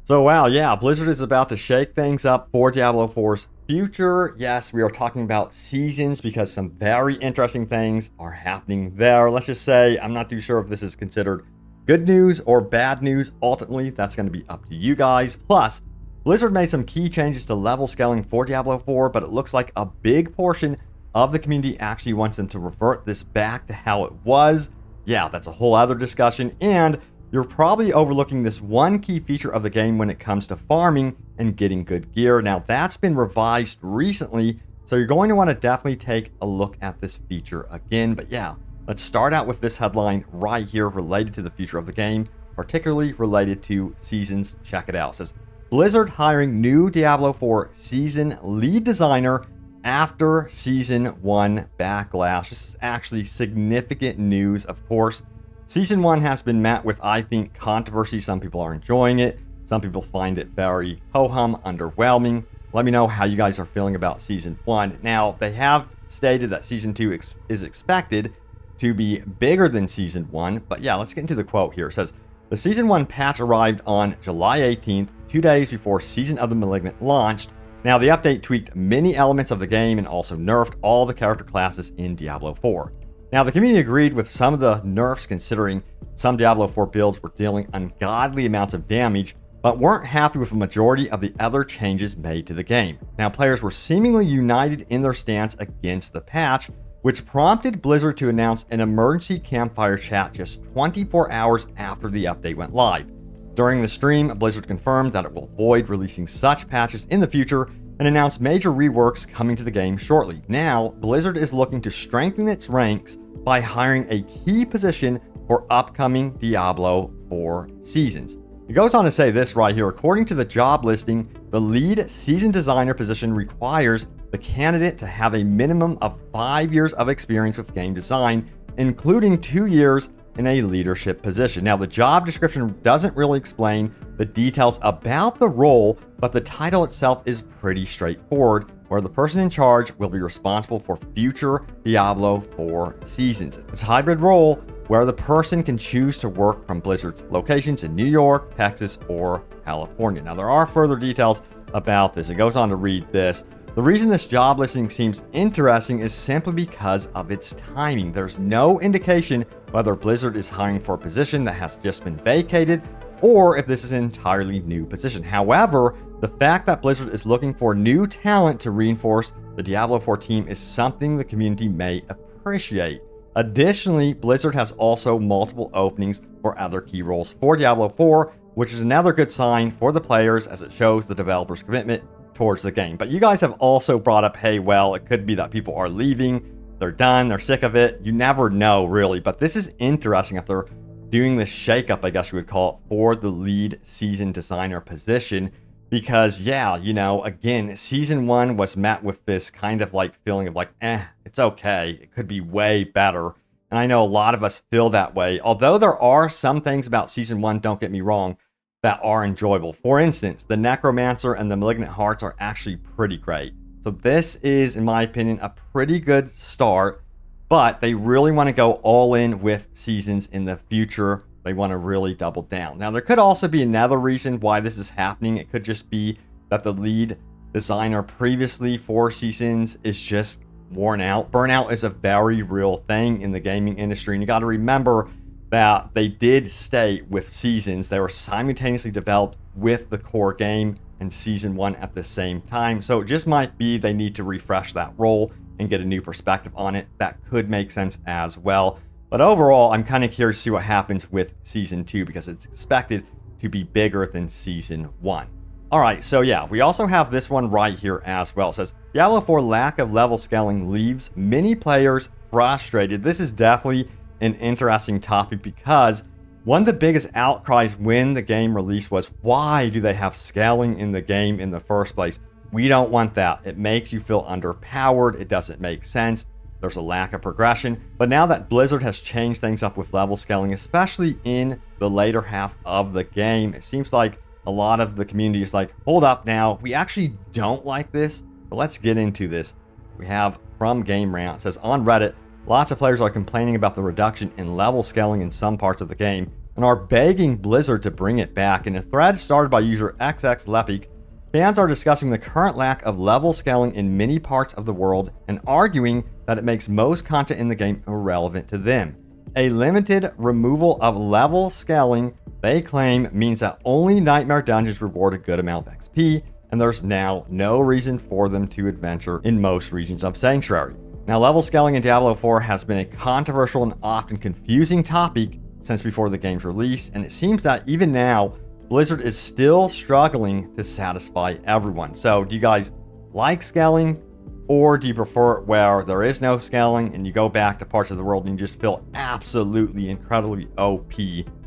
So wow, yeah, Blizzard is about to shake things up for Diablo 4's future. Yes, we are talking about seasons because some very interesting things are happening there. Let's just say I'm not too sure if this is considered good news or bad news. Ultimately, that's going to be up to you guys. Plus, Blizzard made some key changes to level scaling for Diablo 4, but it looks like a big portion of the community actually wants them to revert this back to how it was. Yeah, that's a whole other discussion. And you're probably overlooking this one key feature of the game when it comes to farming and getting good gear. Now, that's been revised recently, so you're going to want to definitely take a look at this feature again. But yeah, let's start out with this headline right here related to the future of the game, particularly related to seasons. Check it out. It says, Blizzard hiring new Diablo 4 season lead designer after Season 1 backlash. This is actually significant news, of course. Season 1 has been met with, I think, controversy. Some people are enjoying it. Some people find it very ho-hum, underwhelming. Let me know how you guys are feeling about Season 1. Now, they have stated that Season 2 is expected to be bigger than Season 1. But yeah, let's get into the quote here. It says, the Season 1 patch arrived on July 18th, 2 days before Season of the Malignant launched. Now, the update tweaked many elements of the game and also nerfed all the character classes in Diablo 4. Now, the community agreed with some of the nerfs, considering some Diablo 4 builds were dealing ungodly amounts of damage, but weren't happy with a majority of the other changes made to the game. Now, players were seemingly united in their stance against the patch, which prompted Blizzard to announce an emergency campfire chat just 24 hours after the update went live. During the stream, Blizzard confirmed that it will avoid releasing such patches in the future and announced major reworks coming to the game shortly. Now, Blizzard is looking to strengthen its ranks by hiring a key position for upcoming Diablo 4 seasons. It goes on to say this right here. According to the job listing, the lead season designer position requires the candidate to have a minimum of 5 years of experience with game design, including 2 years in a leadership position. Now, the job description doesn't really explain the details about the role, but the title itself is pretty straightforward, where the person in charge will be responsible for future Diablo 4 seasons. It's a hybrid role where the person can choose to work from Blizzard's locations in New York, Texas, or California. Now, there are further details about this. It goes on to read this. The reason this job listing seems interesting is simply because of its timing. There's no indication whether Blizzard is hiring for a position that has just been vacated or if this is an entirely new position. However, the fact that Blizzard is looking for new talent to reinforce the Diablo 4 team is something the community may appreciate. Additionally, Blizzard has also multiple openings for other key roles for Diablo 4, which is another good sign for the players as it shows the developers' commitment towards the game. But you guys have also brought up, hey, well, it could be that people are leaving, they're done, they're sick of it. You never know, really. But this is interesting if they're doing this shakeup, I guess you would call it, for the lead season designer position. Because, yeah, you know, again, Season 1 was met with this kind of like feeling of like, it's okay. It could be way better. And I know a lot of us feel that way. Although there are some things about Season 1, don't get me wrong, that are enjoyable. For instance, the Necromancer and the Malignant Hearts are actually pretty great. So this is, in my opinion, a pretty good start, but they really want to go all in with seasons in the future. They want to really double down. Now, there could also be another reason why this is happening. It could just be that the lead designer previously for seasons is just worn out. Burnout is a very real thing in the gaming industry, and you got to remember that they did stay with seasons. They were simultaneously developed with the core game and Season 1 at the same time. So it just might be they need to refresh that role and get a new perspective on it. That could make sense as well. But overall, I'm kind of curious to see what happens with Season 2 because it's expected to be bigger than Season 1. All right, so yeah, we also have this one right here as well. It says, Diablo 4 lack of level scaling leaves many players frustrated. This is definitely an interesting topic because one of the biggest outcries when the game released was, why do they have scaling in the game in the first place? We don't want that. It makes you feel underpowered. It doesn't make sense. There's a lack of progression. But now that Blizzard has changed things up with level scaling, especially in the later half of the game, it seems like a lot of the community is like, hold up now, we actually don't like this. But let's get into this. We have from Game Rant. It says, on Reddit, lots of players are complaining about the reduction in level scaling in some parts of the game. and are begging Blizzard to bring it back. In a thread started by user XXLepic, fans are discussing the current lack of level scaling in many parts of the world and arguing that it makes most content in the game irrelevant to them. A limited removal of level scaling, they claim, means that only Nightmare Dungeons reward a good amount of XP, and there's now no reason for them to adventure in most regions of Sanctuary. Now, level scaling in Diablo 4 has been a controversial and often confusing topic since before the game's release, and it seems that even now, Blizzard is still struggling to satisfy everyone. So, do you guys like scaling, or do you prefer it where there is no scaling and you go back to parts of the world and you just feel absolutely incredibly OP?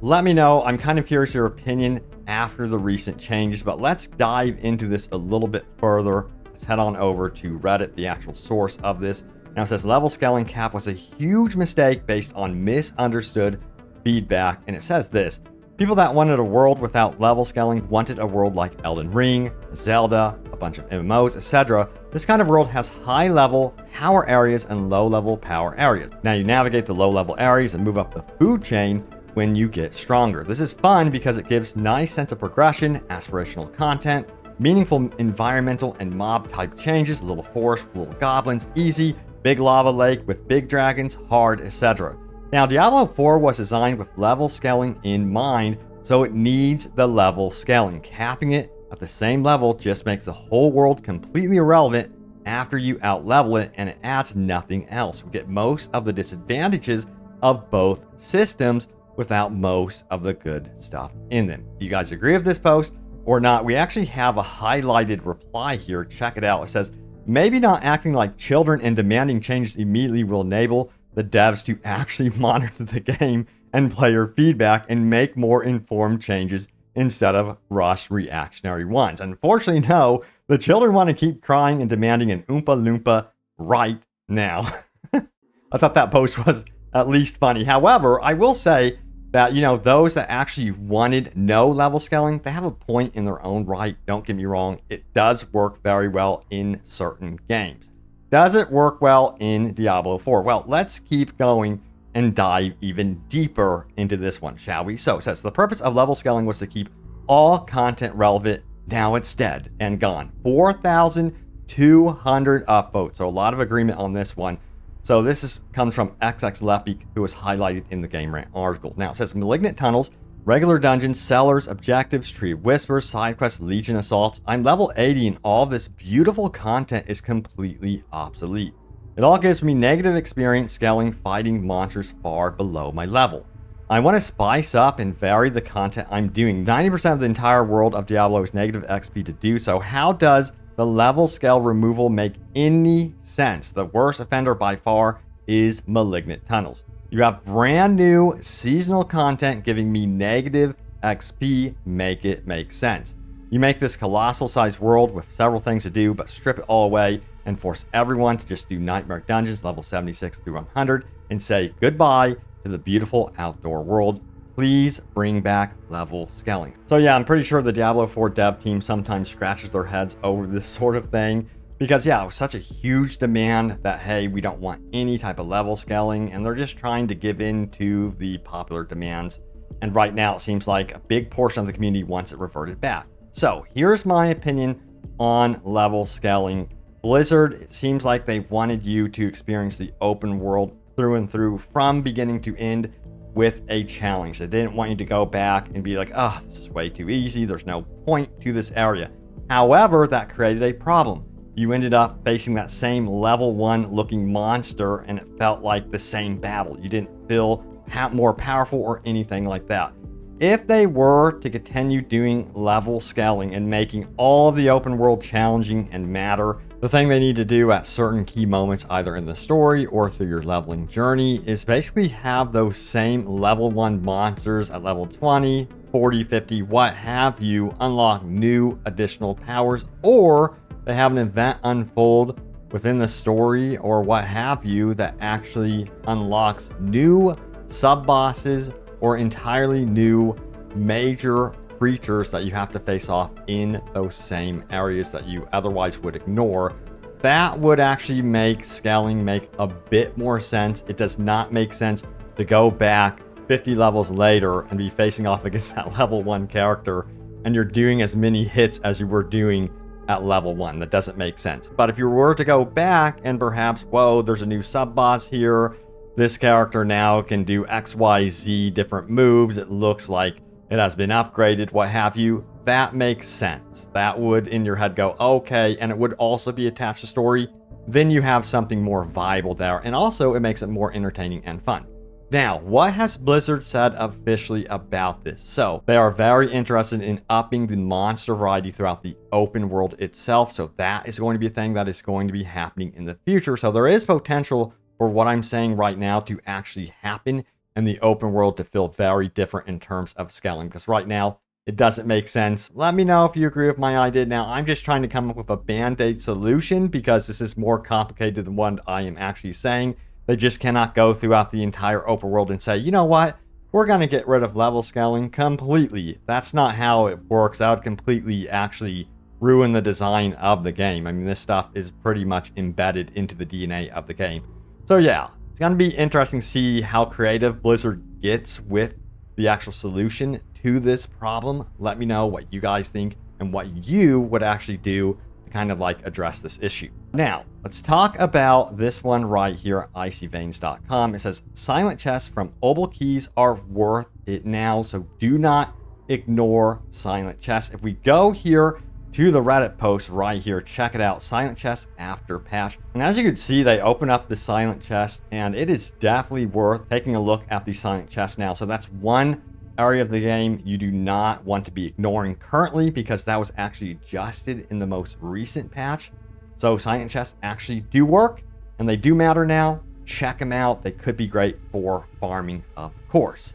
Let me know. I'm kind of curious your opinion after the recent changes, but let's dive into this a little bit further. Let's head on over to Reddit, the actual source of this. Now, it says level scaling cap was a huge mistake based on misunderstood feedback, and it says this: people that wanted a world without level scaling wanted a world like Elden Ring, Zelda, a bunch of MMOs, etc. This kind of world has high level power areas and low level power areas. Now you navigate the low level areas and move up the food chain when you get stronger. This is fun because it gives nice sense of progression, aspirational content, meaningful environmental and mob type changes, a little forest, little goblins, easy, big lava lake with big dragons, hard, etc. Now, Diablo 4 was designed with level scaling in mind, so it needs the level scaling. Capping it at the same level just makes the whole world completely irrelevant after you outlevel it, and it adds nothing else. We get most of the disadvantages of both systems without most of the good stuff in them. Do you guys agree with this post or not? We actually have a highlighted reply here. Check it out. It says, maybe not acting like children and demanding changes immediately will enable the devs to actually monitor the game and player feedback and make more informed changes instead of rushed reactionary ones. Unfortunately, no, the children want to keep crying and demanding an Oompa Loompa right now. I thought that post was at least funny. However, I will say that, those that actually wanted no level scaling, they have a point in their own right. Don't get me wrong. It does work very well in certain games. Does it work well in Diablo 4? Well, let's keep going and dive even deeper into this one, shall we? So it says the purpose of level scaling was to keep all content relevant. Now it's dead and gone. 4,200 upvotes. So a lot of agreement on this one. So this comes from XXLepic, who was highlighted in the Game Rant article. Now it says Malignant Tunnels, regular dungeons, sellers, objectives, Tree of Whispers, side quests, Legion assaults. I'm level 80 and all this beautiful content is completely obsolete. It all gives me negative experience scaling, fighting monsters far below my level. I want to spice up and vary the content I'm doing. 90% of the entire world of Diablo is negative XP to do so. How does the level scale removal make any sense? The worst offender by far is Malignant Tunnels. You have brand new seasonal content giving me negative XP. Make it make sense. You make this colossal sized world with several things to do, but strip it all away and force everyone to just do Nightmare Dungeons level 76 through 100 and say goodbye to the beautiful outdoor world. Please bring back level scaling. So yeah, I'm pretty sure the Diablo 4 dev team sometimes scratches their heads over this sort of thing because yeah, it was such a huge demand that, hey, we don't want any type of level scaling, and they're just trying to give in to the popular demands. And right now it seems like a big portion of the community wants it reverted back. So here's my opinion on level scaling. Blizzard, it seems like they wanted you to experience the open world through and through from beginning to end with a challenge. They didn't want you to go back and be like, oh, this is way too easy. There's no point to this area. However, that created a problem. You ended up facing that same level 1 looking monster and it felt like the same battle. You didn't feel more powerful or anything like that. If they were to continue doing level scaling and making all of the open world challenging and matter, the thing they need to do at certain key moments, either in the story or through your leveling journey, is basically have those same level 1 monsters at level 20, 40, 50, what have you, unlock new additional powers, or they have an event unfold within the story or what have you that actually unlocks new sub-bosses or entirely new major creatures that you have to face off in those same areas that you otherwise would ignore. That would actually make scaling make a bit more sense. It does not make sense to go back 50 levels later and be facing off against that level 1 character, and you're doing as many hits as you were doing at level 1. That doesn't make sense. But if you were to go back and perhaps, whoa, there's a new sub-boss here, this character now can do XYZ different moves, it looks like it has been upgraded, what have you, that makes sense. That would, in your head, go, okay, and it would also be attached to story. Then you have something more viable there, and also it makes it more entertaining and fun. Now, what has Blizzard said officially about this? So, they are very interested in upping the monster variety throughout the open world itself, so that is going to be a thing that is going to be happening in the future. So there is potential for what I'm saying right now to actually happen and the open world to feel very different in terms of scaling, because right now it doesn't make sense. Let me know if you agree with my idea. Now, I'm just trying to come up with a band-aid solution because this is more complicated than what I am actually saying. They just cannot go throughout the entire open world and say, you know what, we're going to get rid of level scaling completely. That's not how it works. That would completely actually ruin the design of the game. I mean, this stuff is pretty much embedded into the DNA of the game. So yeah, it's going to be interesting to see how creative Blizzard gets with the actual solution to this problem. Let me know what you guys think and what you would actually do to kind of like address this issue. Now, let's talk about this one right here, icyveins.com. It says, silent chests from Obel keys are worth it now, so do not ignore silent chests. If we go here to the Reddit post right here, check it out, silent chests after patch. And as you can see, they open up the silent chest, and it is definitely worth taking a look at the silent chest now. So that's one area of the game you do not want to be ignoring currently, because that was actually adjusted in the most recent patch. So silent chests actually do work, and they do matter now. Check them out. They could be great for farming, of course.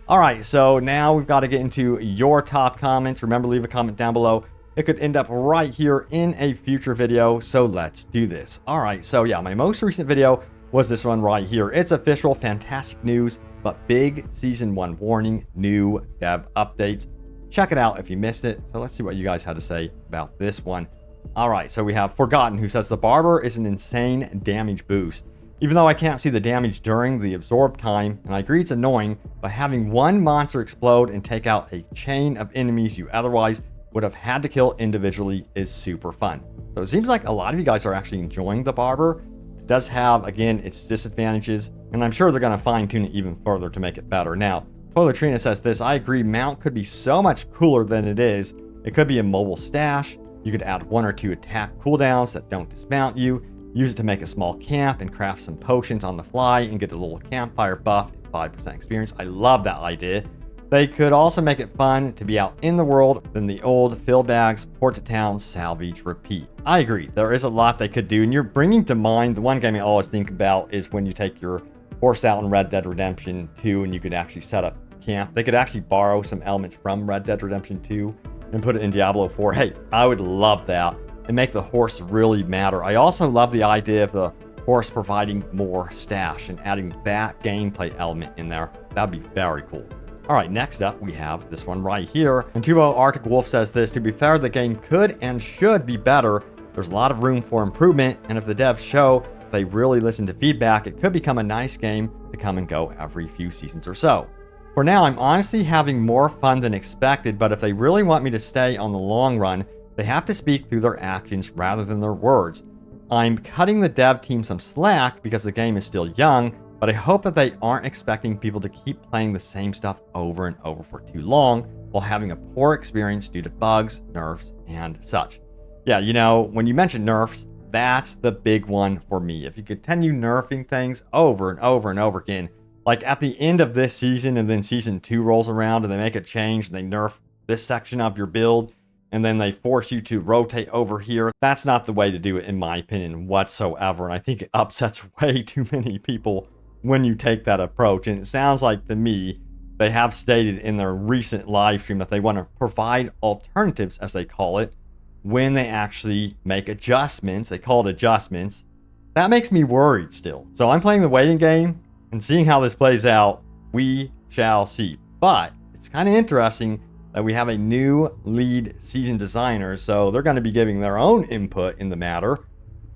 All right, so now we've got to get into your top comments. Remember, leave a comment down below. It could end up right here in a future video, so let's do this. All right, so yeah, my most recent video was this one right here. It's official, fantastic news, but big Season 1 warning, new dev updates. Check it out if you missed it. So let's see what you guys had to say about this one. All right, so we have Forgotten, who says the Barber is an insane damage boost. Even though I can't see the damage during the absorb time, and I agree it's annoying, but having one monster explode and take out a chain of enemies you otherwise would have had to kill individually is super fun. So it seems like a lot of you guys are actually enjoying the Barber. It does have, again, its disadvantages, and I'm sure they're going to fine tune it even further to make it better. Now, Toiletrina says this, I agree, mount could be so much cooler than it is. It could be a mobile stash. You could add 1 or 2 attack cooldowns that don't dismount you, use it to make a small camp and craft some potions on the fly and get a little campfire buff and 5% experience. I love that idea. They could also make it fun to be out in the world than the old fill bags, port to town, salvage, repeat. I agree. There is a lot they could do, and you're bringing to mind the one game I always think about is when you take your horse out in Red Dead Redemption 2 and you could actually set up camp. They could actually borrow some elements from Red Dead Redemption 2 and put it in Diablo 4. Hey, I would love that and make the horse really matter. I also love the idea of the horse providing more stash and adding that gameplay element in there. That'd be very cool. All right, next up, we have this one right here. And Tubo Arctic Wolf says this, to be fair, the game could and should be better. There's a lot of room for improvement, and if the devs show they really listen to feedback, it could become a nice game to come and go every few seasons or so. For now, I'm honestly having more fun than expected, but if they really want me to stay on the long run, they have to speak through their actions rather than their words. I'm cutting the dev team some slack because the game is still young, but I hope that they aren't expecting people to keep playing the same stuff over and over for too long while having a poor experience due to bugs, nerfs, and such. Yeah, you know, when you mention nerfs, that's the big one for me. If you continue nerfing things over and over and over again, like at the end of this season and then season 2 rolls around and they make a change and they nerf this section of your build and then they force you to rotate over here, that's not the way to do it in my opinion whatsoever. And I think it upsets way too many people when you take that approach. And it sounds like to me, they have stated in their recent live stream that they want to provide alternatives, as they call it, when they actually make adjustments. They call it adjustments. That makes me worried still. So I'm playing the waiting game and seeing how this plays out. We shall see. But it's kind of interesting that we have a new lead season designer. So they're going to be giving their own input in the matter.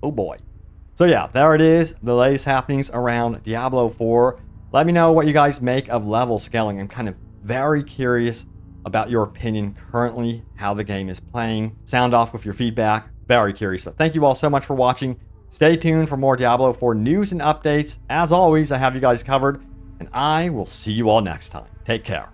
Oh boy. So yeah, there it is. The latest happenings around Diablo 4. Let me know what you guys make of level scaling. I'm kind of very curious about your opinion currently, how the game is playing. Sound off with your feedback. Very curious. But thank you all so much for watching. Stay tuned for more Diablo 4 news and updates. As always, I have you guys covered, and I will see you all next time. Take care.